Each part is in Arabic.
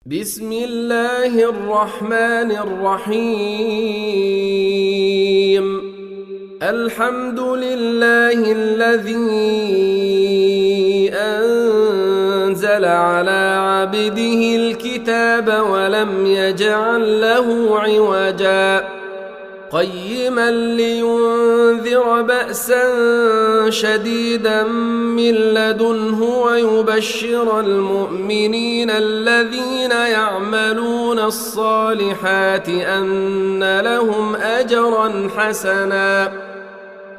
بسم الله الرحمن الرحيم. الحمد لله الذي أنزل على عبده الكتاب ولم يجعل له عوجا قيما لينذر بأسا شديدا من لدنه ويبشر المؤمنين الذين يعملون الصالحات أن لهم أجرا حسنا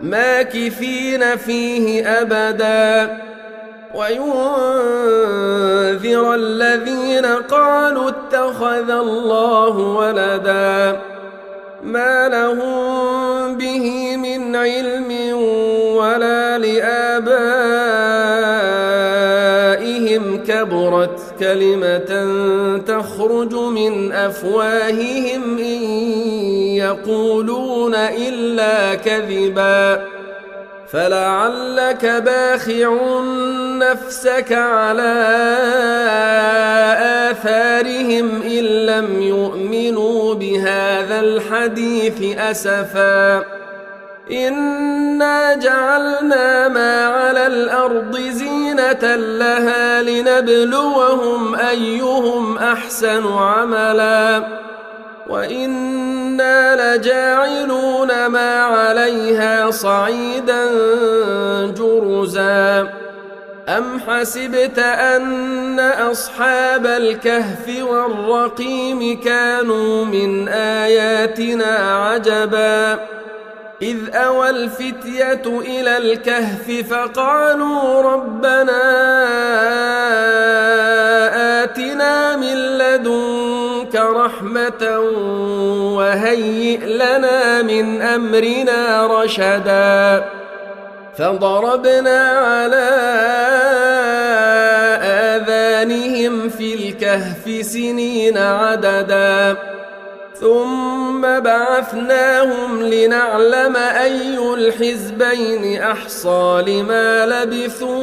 ماكثين فيه أبدا وينذر الذين قالوا اتخذ الله ولدا ما لهم به من علم ولا لآبائهم كبرت كلمة تخرج من أفواههم إن يقولون إلا كذبا فلعلك باخع نفسك على آثارهم إن لم يؤمنوا بهذا الحديث أسفا إنا جعلنا ما على الأرض زينة لها لنبلوهم أيهم أحسن عملا وإنا لجاعلون ما عليها صعيدا جرزا أم حسبت أن أصحاب الكهف والرقيم كانوا من آياتنا عجبا إذ أوى الفتية إلى الكهف فقالوا ربنا آتنا من لدنك رحمة وهيئ لنا من أمرنا رشدا فضربنا على آذانهم في الكهف سنين عددا ثم بعثناهم لنعلم أي الحزبين أحصى لما لبثوا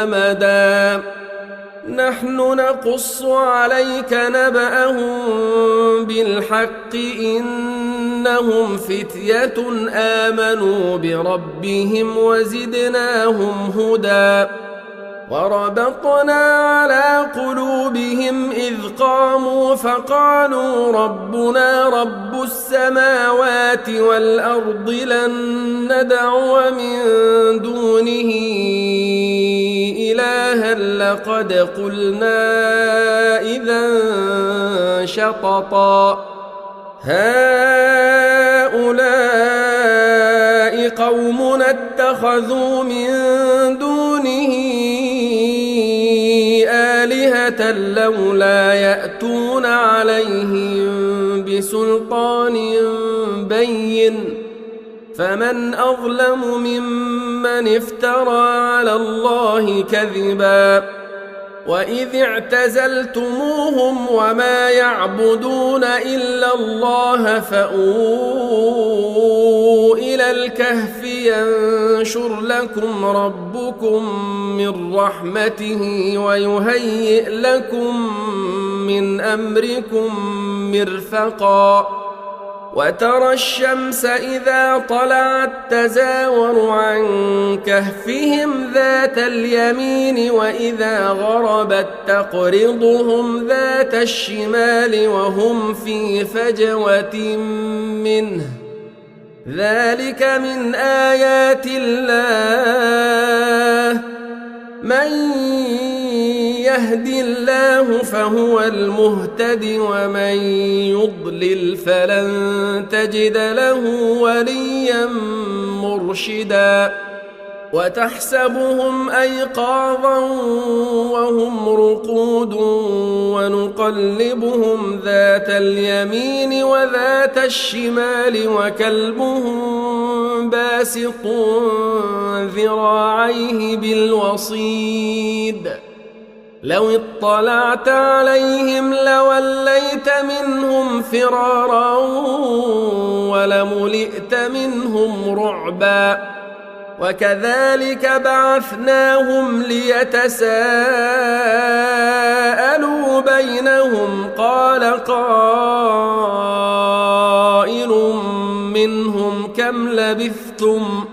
أمدا نحن نقص عليك نبأهم بالحق إنهم فتية آمنوا بربهم وزدناهم هدى وربطنا على قلوبهم إذ قاموا فقالوا ربنا رب السماوات والأرض لن ندعو من دونه إلها لقد قلنا إذا شططا هؤلاء قومنا اتخذوا من دونه آلهة لولا يأتون عليهم بسلطان بين فمن أظلم ممن افترى على الله كذبا وإذ اعتزلتموهم وما يعبدون إلا الله فأووا إلى الكهف ينشر لكم ربكم من رحمته ويهيئ لكم من أمركم مرفقا وترى الشمس إذا طلعت تزاور عن كهفهم ذات اليمين وإذا غربت تقرضهم ذات الشمال وهم في فجوة منه ذلك من آيات الله من يهد الله فهو المهتد ومن يضلل فلن تجد له وليا مرشدا وتحسبهم أيقاظا وهم رقود ونقلبهم ذات اليمين وذات الشمال وكلبهم باسط ذراعيه بالوصيد لو اطلعت عليهم لوليت منهم فرارا ولملئت منهم رعبا وكذلك بعثناهم ليتساءلوا بينهم قال قائل منهم كم لبثتم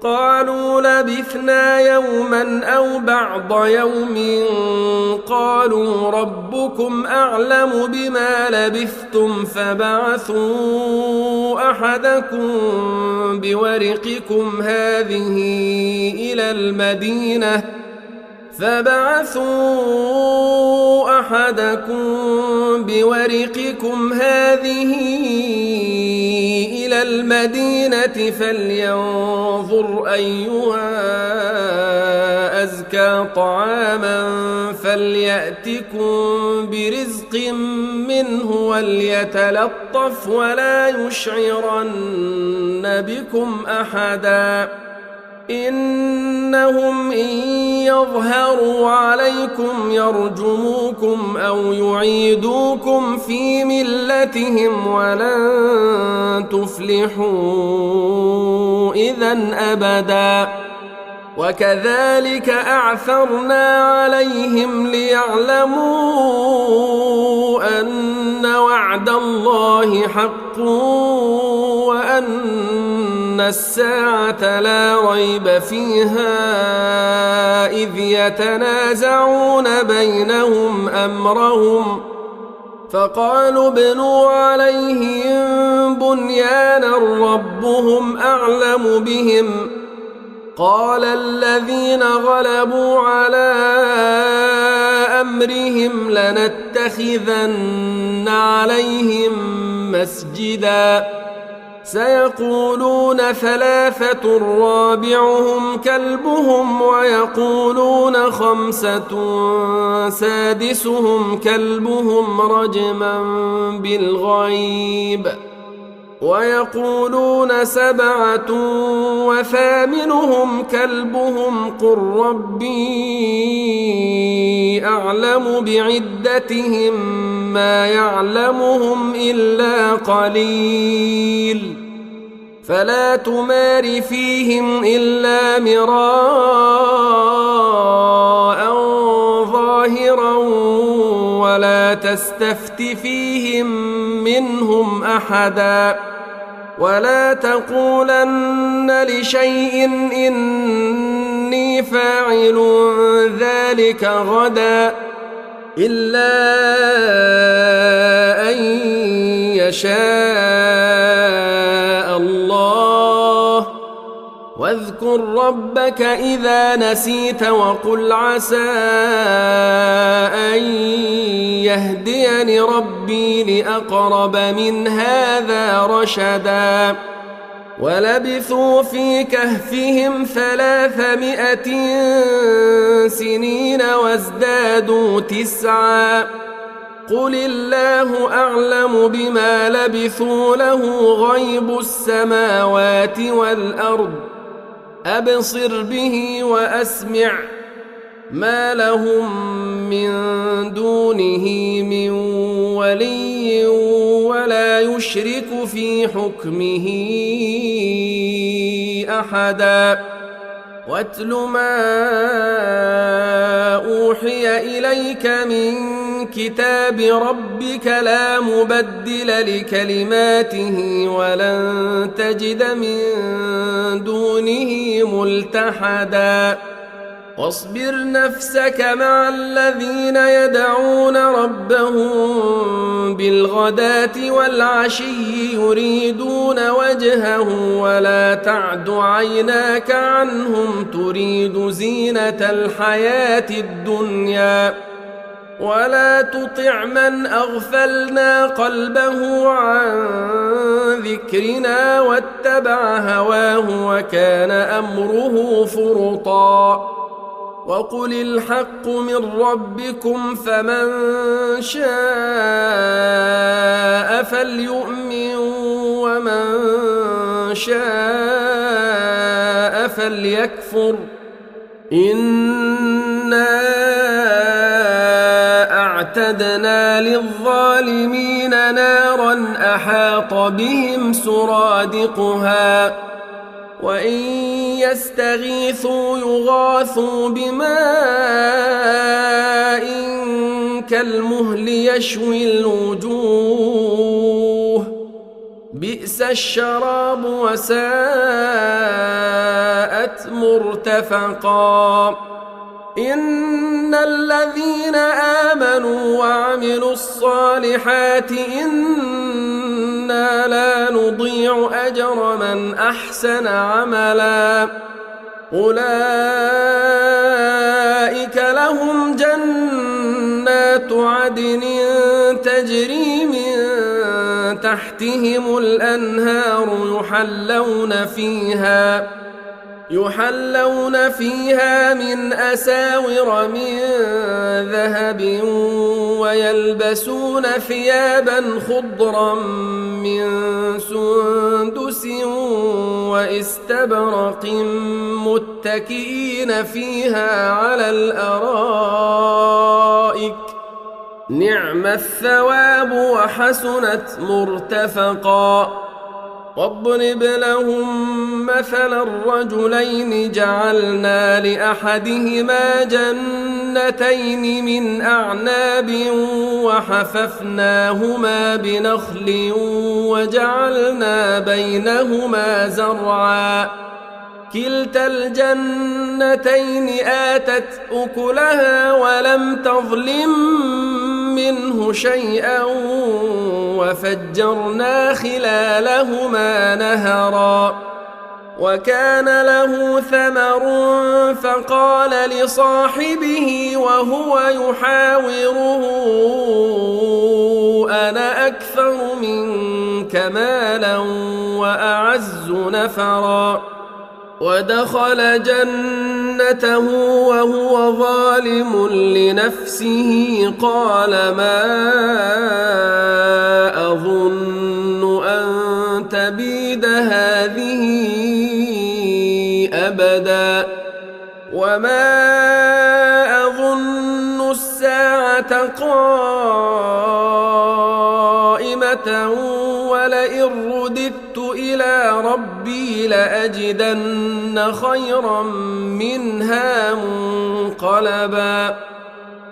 قالوا لبثنا يوما أو بعض يوم قالوا ربكم أعلم بما لبثتم فبعثوا أحدكم بورقكم هذه إلى المدينة فلينظر أيها أزكى طعاما فليأتكم برزق منه وليتلطف ولا يشعرن بكم أحدا إنهم إن يظهروا عليكم يرجموكم أو يعيدوكم في ملتهم ولن تفلحوا إذن أبدا وكذلك أعثرنا عليهم ليعلموا أن وعد الله حق وأن الساعة لا ريب فيها إذ يتنازعون بينهم أمرهم فقالوا ابنوا عليهم بنيانا ربهم أعلم بهم قال الذين غلبوا على أمرهم لنتخذن عليهم مسجدا سيقولون ثلاثة رابعهم كلبهم ويقولون خمسة سادسهم كلبهم رجما بالغيب ويقولون سبعة وثامنهم كلبهم قل ربي أعلم بعدتهم ما يعلمهم إلا قليل فلا تمار فيهم إلا مراء ظاهرا ولا تستفت فيهم منهم أحدا ولا تقولن لشيء إني فاعل ذلك غدا إلا أن يشاء الله واذكر ربك إذا نسيت وقل عسى أن يهديني ربي لأقرب من هذا رشدا ولبثوا في كهفهم 300 سنين وازدادوا 9 قل الله أعلم بما لبثوا له غيب السماوات والأرض أبصر به وأسمع ما لهم من دونه من ولي ولا يشرك في حكمه أحدا واتل ما أوحي إليك من كتاب ربك لا مبدل لكلماته ولن تجد من دونه ملتحدا واصبر نفسك مع الذين يدعون ربهم بالغداة والعشي يريدون وجهه ولا تعد عيناك عنهم تريد زينة الحياة الدنيا ولا تطع من أغفلنا قلبه عن ذكرنا واتبع هواه وكان أمره فرطا وقل الحق من ربكم فمن شاء فليؤمن ومن شاء فليكفر إنا أعتدنا للظالمين نارا أحاط بهم سرادقها وإن يستغيثوا يغاثوا بماء كالمهل يشوي الوجوه بئس الشراب وساءت مرتفقا إن الذين آمنوا وعملوا الصالحات إنا لا نضيع أجر من أحسن عملا أولئك لهم جنات عدن تجري من تحتهم الأنهار يحلون فيها من أساور من ذهب ويلبسون ثيابا خضرا من سندس واستبرق متكئين فيها على الأرائك نعم الثواب وحسنت مرتفقا واضرب لهم مثل الرجلين جعلنا لأحدهما جنتين من أعناب وحففناهما بنخل وجعلنا بينهما زرعا كلتا الجنتين آتت أكلها ولم تظلم منه شيئا وفجرنا خلالهما نهرا وكان له ثمر فقال لصاحبه وهو يحاوره أنا أكثر منك مالا وأعز نفرا ودخل جنته وهو ظالم لنفسه قال ما أظن أن تبيد هذه أبدا وما أظن الساعة قائمة ولئن رددت إلى ربي لأجدن خيرا منها منقلبا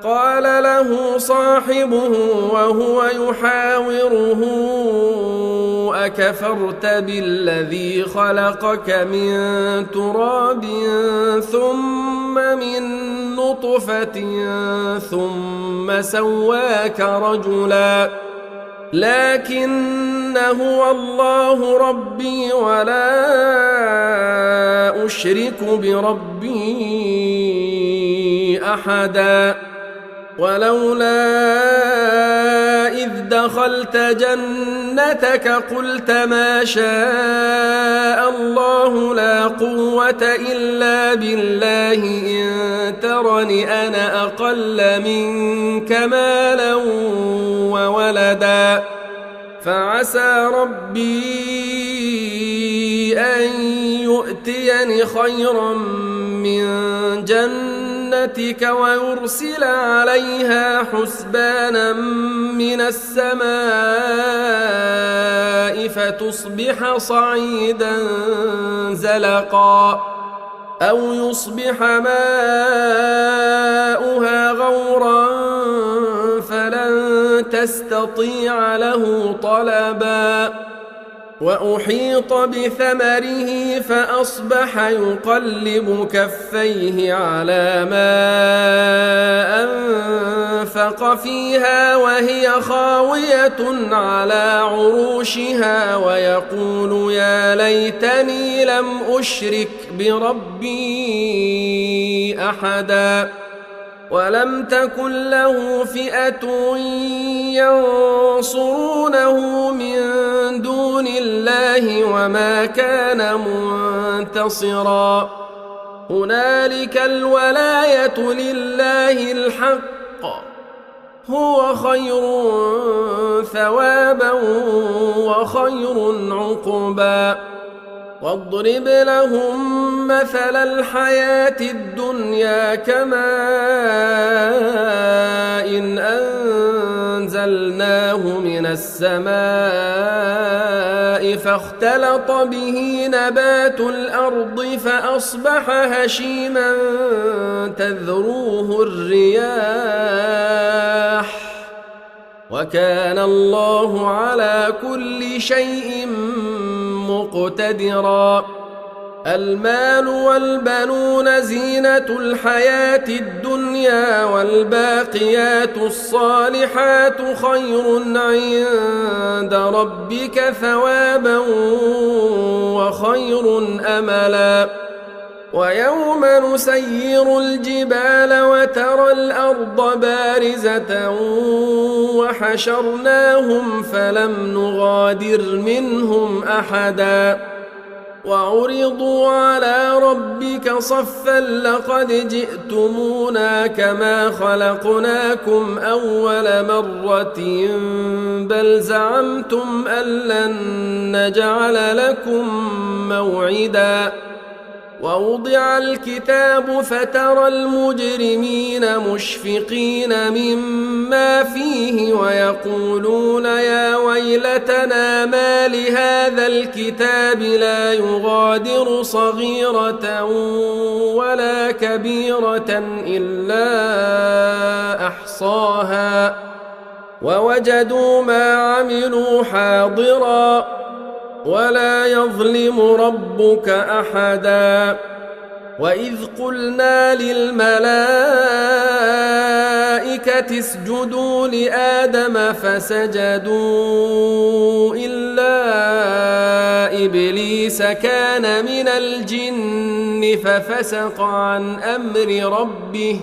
قال له صاحبه وهو يحاوره أكفرت بالذي خلقك من تراب ثم من نطفة ثم سواك رجلا لكن هو الله ربي ولا أشرك بربي أحدا ولولا إذ دخلت جنتك قلت ما شاء الله لا قوة إلا بالله إن ترني أنا أقل منك مالا وولدا فعسى ربي أن يؤتيني خيرا من جنتك ويرسل عليها حسبانا من السماء فتصبح صعيدا زلقا أو يصبح ماؤها غورا فلن تستطيع له طلبا وأحيط بثمره فأصبح يقلب كفيه على ما أنفق فيها وهي خاوية على عروشها ويقول يا ليتني لم أشرك بربي أحدا ولم تكن له فئة ينصرونه من دون الله وما كان منتصرا هنالك الولاية لله الحق هو خير ثوابا وخير عقبا واضرب لهم مثل الحياة الدنيا كماء إن أنزلناه من السماء فاختلط به نبات الأرض فأصبح هشيما تذروه الرياح وكان الله على كل شيء مقتدرا. المال والبنون زينة الحياة الدنيا والباقيات الصالحات خير عند ربك ثوابا وخير أملا. ويوم نسير الجبال وترى الأرض بارزة وحشرناهم فلم نغادر منهم أحدا وعرضوا على ربك صفا لقد جئتمونا كما خلقناكم أول مرة بل زعمتم أن لن نجعل لكم موعدا. ووضع الكتاب فترى المجرمين مشفقين مما فيه ويقولون يا ويلتنا ما لهذا الكتاب لا يغادر صغيرة ولا كبيرة إلا أحصاها ووجدوا ما عملوا حاضرا ولا يظلم ربك أحدا. وإذ قلنا للملائكة اسجدوا لآدم فسجدوا إلا إبليس كان من الجن ففسق عن أمر ربه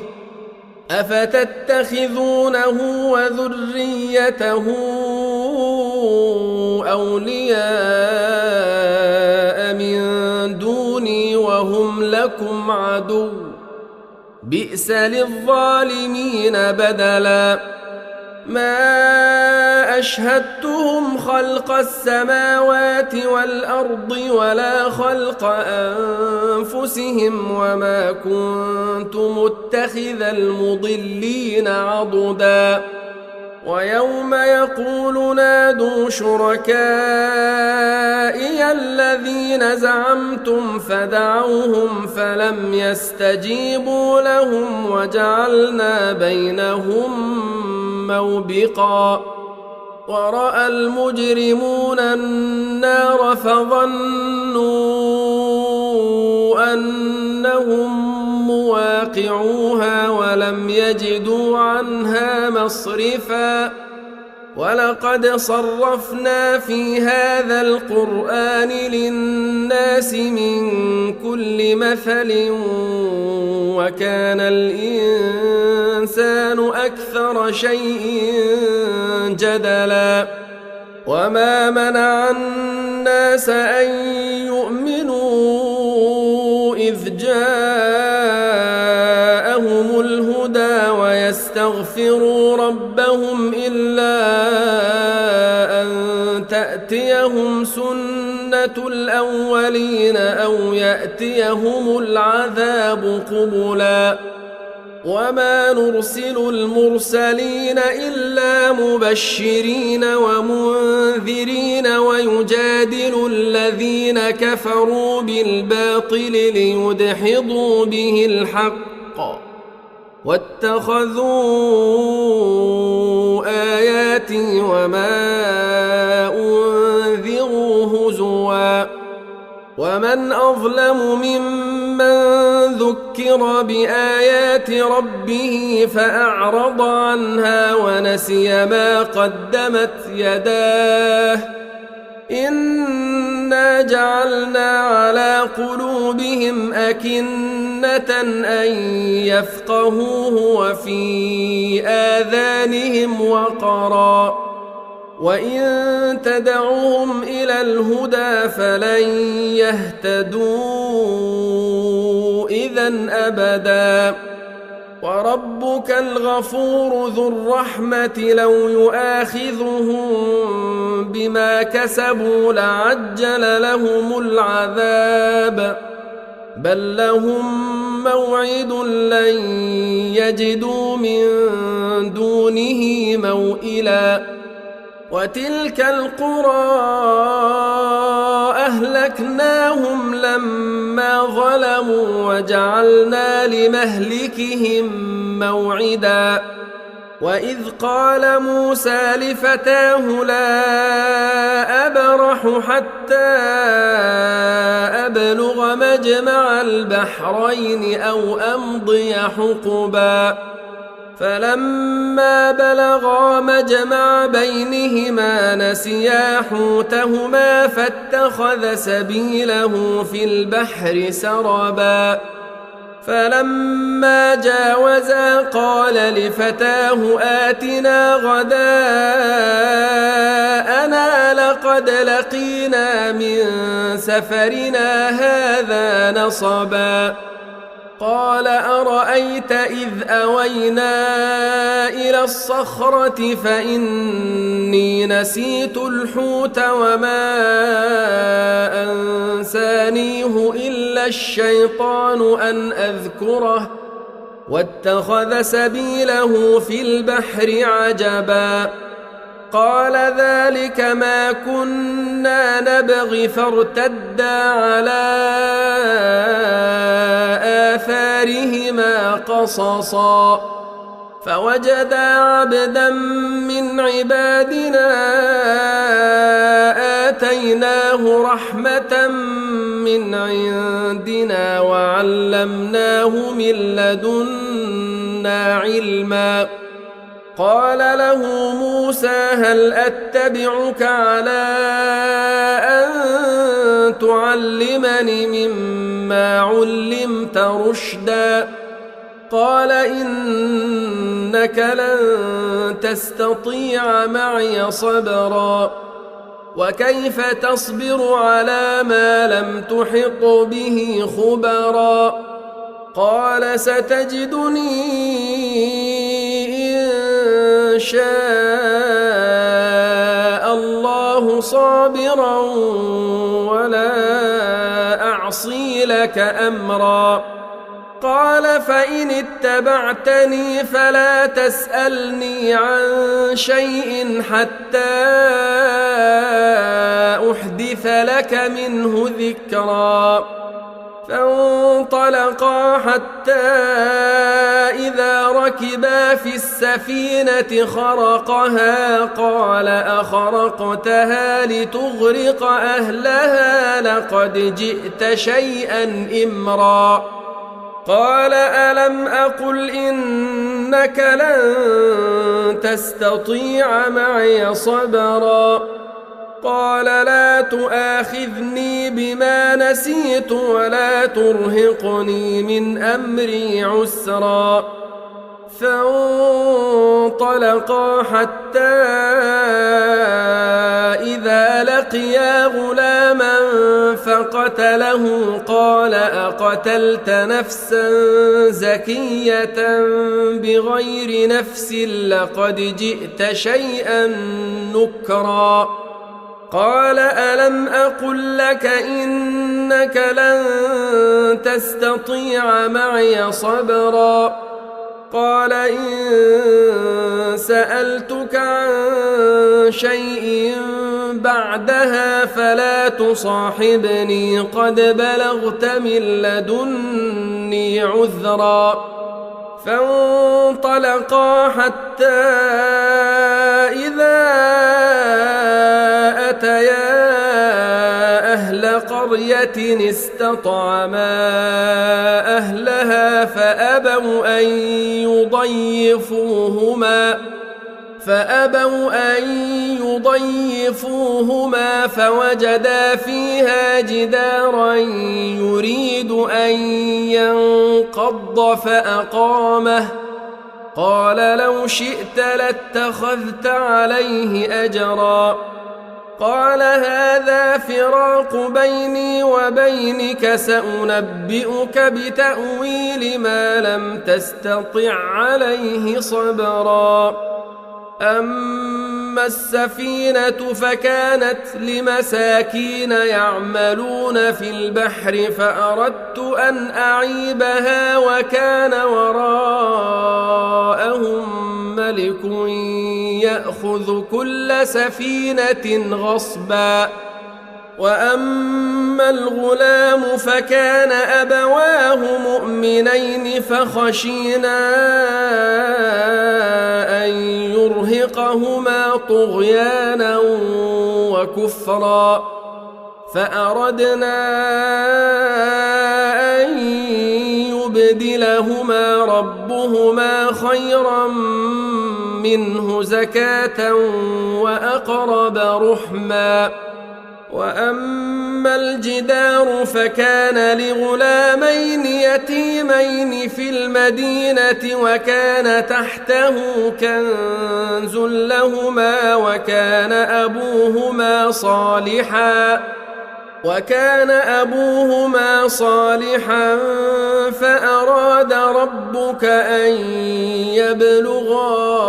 أفتتخذونه وذريته أولياء من دوني وهم لكم عدو بئس للظالمين بدلا. ما أشهدتهم خلق السماوات والأرض ولا خلق أنفسهم وما كنت متخذ المضلين عضدا. ويوم يقول نادوا شركائي الذين زعمتم فدعوهم فلم يستجيبوا لهم وجعلنا بينهم موبقا. ورأى المجرمون النار فظنوا أنهم مواقعوها ولم يجدوا عنها مصرفا. ولقد صرفنا في هذا القرآن للناس من كل مثل وكان الإنسان أكثر شيء جدلا. وما منع الناس أن يؤمنوا إذ جاءهم الهدى ويستغفروا ربهم إلا أن تأتيهم سنة الأولين أو يأتيهم العذاب قبلا. وما نرسل المرسلين إلا مبشرين ومنذرين ويجادل الذين كفروا بالباطل ليدحضوا به الحق واتخذوا آياتي وما أنذروا هزوا. ومن أظلم ممن ذكر بآيات ربه فأعرض عنها ونسي ما قدمت يداه إنا جعلنا على قلوبهم أكنة أن يفقهوه وفي آذانهم وقرا وإن تدعوهم إلى الهدى فلن يهتدوا إذن أبدا. وربك الغفور ذو الرحمة لو يؤاخذهم بما كسبوا لعجل لهم العذاب بل لهم موعد لن يجدوا من دونه موئلا وتلك القرى أهلكناهم لما ظلموا وجعلنا لمهلكهم موعدا وإذ قال موسى لفتاه لا أبرح حتى أبلغ مجمع البحرين أو أمضي حقبا فلما بلغا مجمع بينهما نسيا حوتهما فاتخذ سبيله في البحر سربا فلما جاوزا قال لفتاه آتنا غداءنا لقد لقينا من سفرنا هذا نصبا قال أرأيت إذ أوينا إلى الصخرة فإني نسيت الحوت وما أنسانيه إلا الشيطان أن أذكره واتخذ سبيله في البحر عجبا قال ذلك ما كنا نبغي فارتدا على آثارهما قصصا فوجدا عبدا من عبادنا آتيناه رحمة من عندنا وعلمناه من لدنا علما قال له موسى هل أتبعك على أن تعلمني مما علمت رشدا قال إنك لن تستطيع معي صبرا وكيف تصبر على ما لم تحط به خبرا قال ستجدني إن شاء الله صابرا ولا أعصي لك أمرا قال فإن اتبعتني فلا تسألني عن شيء حتى أحدث لك منه ذكرا فانطلقا حتى إذا ركبا في السفينة خرقها قال أخرقتها لتغرق أهلها لقد جئت شيئا إمرا قال ألم أقل إنك لن تستطيع معي صبرا قال لا تؤاخذني بما نسيت ولا ترهقني من أمري عسرا فانطلقا حتى إذا لقيا غلاما فقتله قال أقتلت نفسا زكية بغير نفس لقد جئت شيئا نكرا قال ألم أقل لك إنك لن تستطيع معي صبرا قال إن سألتك عن شيء بعدها فلا تصاحبني قد بلغت من لدني عذرا فانطلقا حتى إذا أتيا أهل قرية استطعما أهلها فأبوا أن يضيفوهما فوجدا فيها جدارا يريد أن ينقض فأقامه قال لو شئت لاتخذت عليه أجرا قال هذا فراق بيني وبينك سأنبئك بتأويل ما لم تستطع عليه صبرا أما أما السفينة فكانت لمساكين يعملون في البحر فأردت أن أعيبها وكان وراءهم ملك يأخذ كل سفينة غصبا وأما الغلام فكان أبواه مؤمنين فخشينا أن يرهقهما طغيانا وكفرا فأردنا أن يبدلهما ربهما خيرا منه زكاة وأقرب رحما وأما الجدار فكان لغلامين يتيمين في المدينة وكان تحته كنز لهما وكان أبوهما صالحا فأراد ربك أن يبلغا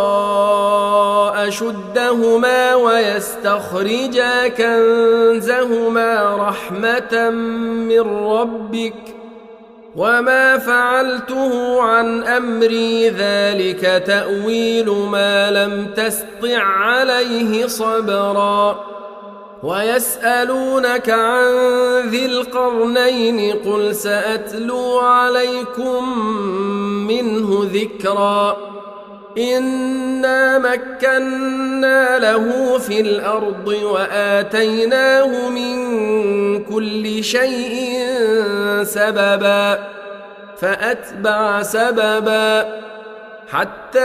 أشدهما ويستخرجا كنزهما رحمة من ربك وما فعلته عن أمري ذلك تأويل ما لم تسطع عليه صبرا ويسألونك عن ذي القرنين قل سأتلو عليكم منه ذكرا إنا مكنا له في الأرض وآتيناه من كل شيء سببا فأتبع سببا حتى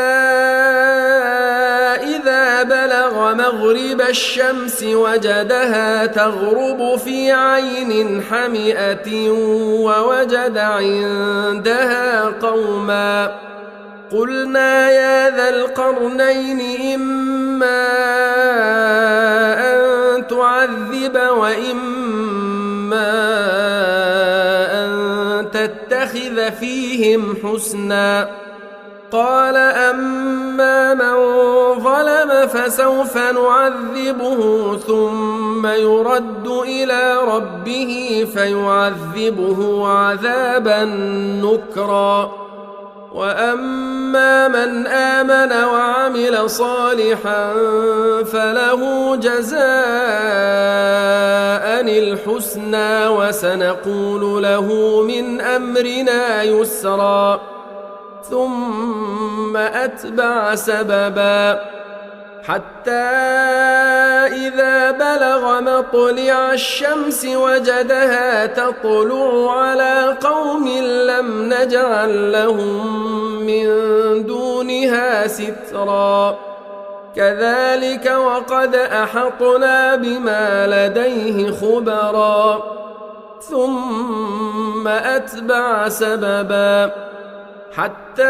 إذا بلغ مغرب الشمس وجدها تغرب في عين حمئة ووجد عندها قوما قلنا يا ذا القرنين إما أن تعذب وإما أن تتخذ فيهم حسنا قال أما من ظلم فسوف نعذبه ثم يرد إلى ربه فيعذبه عذابا نكرا وأما من آمن وعمل صالحا فله جزاء الحسنى وسنقول له من أمرنا يسرا ثم أتبع سببا حتى إذا بلغ مطلع الشمس وجدها تطلع على قوم لم نجعل لهم من دونها سترا كذلك وقد أحطنا بما لديه خبرا ثم أتبع سببا حتى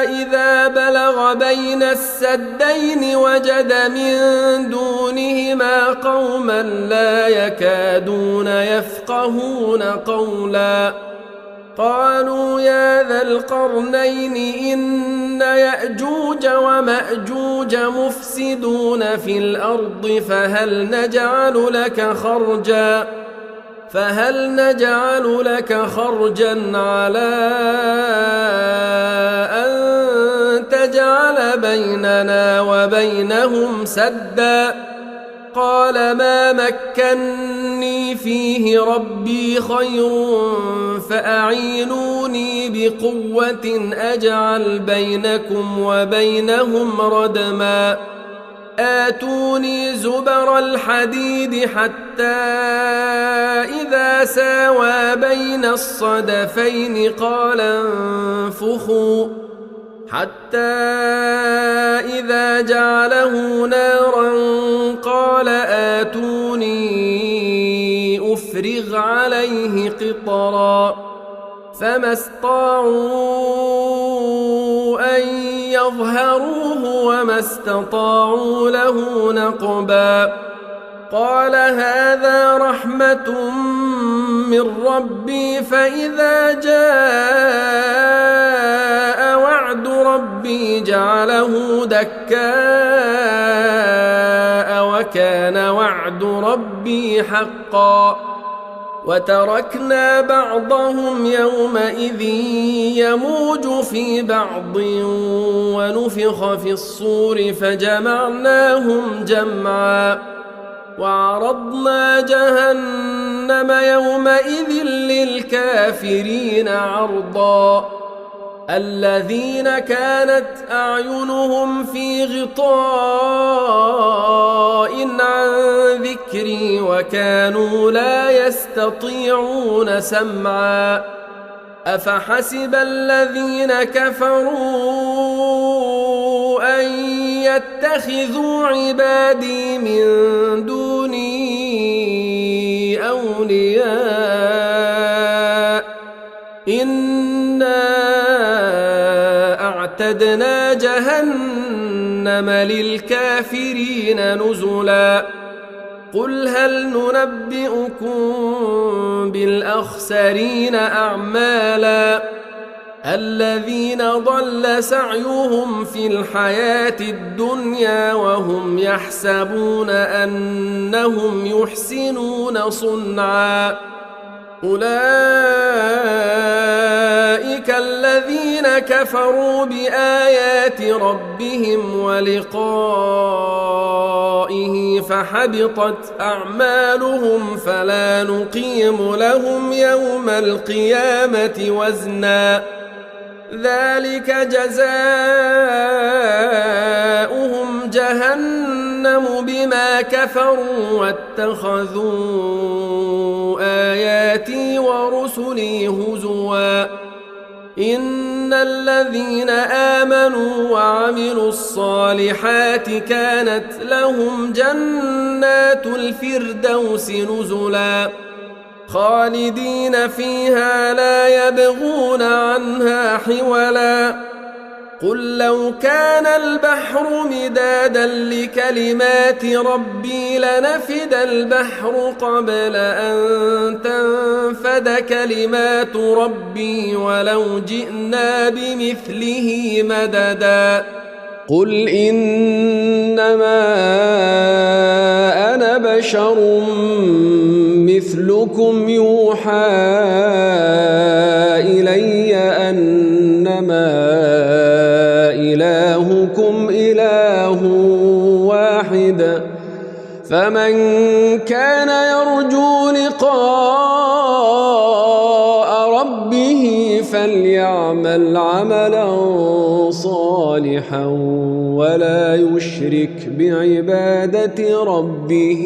إذا بلغ بين السدين وجد من دونهما قوما لا يكادون يفقهون قولا قالوا يا ذا القرنين إن يأجوج ومأجوج مفسدون في الأرض فهل نجعل لك خرجا على أن تجعل بيننا وبينهم سدا قال ما مكني فيه ربي خير فأعينوني بقوة أجعل بينكم وبينهم ردما آتوني زبر الحديد حتى إذا ساوى بين الصدفين قال انفخوا حتى إذا جعله نارا قال آتوني أفرغ عليه قطرا فما استطاعوا أن يظهروه وما استطاعوا له نقبا قال هذا رحمة من ربي فإذا جاء وعد ربي جعله دكاء وكان وعد ربي حقا وتركنا بعضهم يومئذ يموج في بعض ونفخ في الصور فجمعناهم جمعا وعرضنا جهنم يومئذ للكافرين عرضا الذين كانت أعينهم في غطاء عن ذكري وكانوا لا يستطيعون سمعا أفحسب الذين كفروا أن يتخذوا عبادي من دوني أولياء إنا أعتدنا جهنم للكافرين نزلا قل هل ننبئكم بالأخسرين أعمالا الذين ضل سعيهم في الحياة الدنيا وهم يحسبون أنهم يحسنون صنعا أولئك الذين كفروا بآيات ربهم ولقائه فحبطت أعمالهم فلا نقيم لهم يوم القيامة وزنا ذلك جزاؤهم جهنم بما كفروا واتخذوا آياتي ورسلي هزوا إن الذين آمنوا وعملوا الصالحات كانت لهم جنات الفردوس نزلا خالدين فيها لا يبغون عنها حولا قل لو كان البحر مدادا لكلمات ربي لنفد البحر قبل أن تنفد كلمات ربي ولو جئنا بمثله مددا قل إنما أنا بشر مثلكم يوحى إلي أنما إلهكم إله واحد فمن كان يرجو لقاء ربه فليعمل عملا صالحا ولا يشرك بعبادة ربه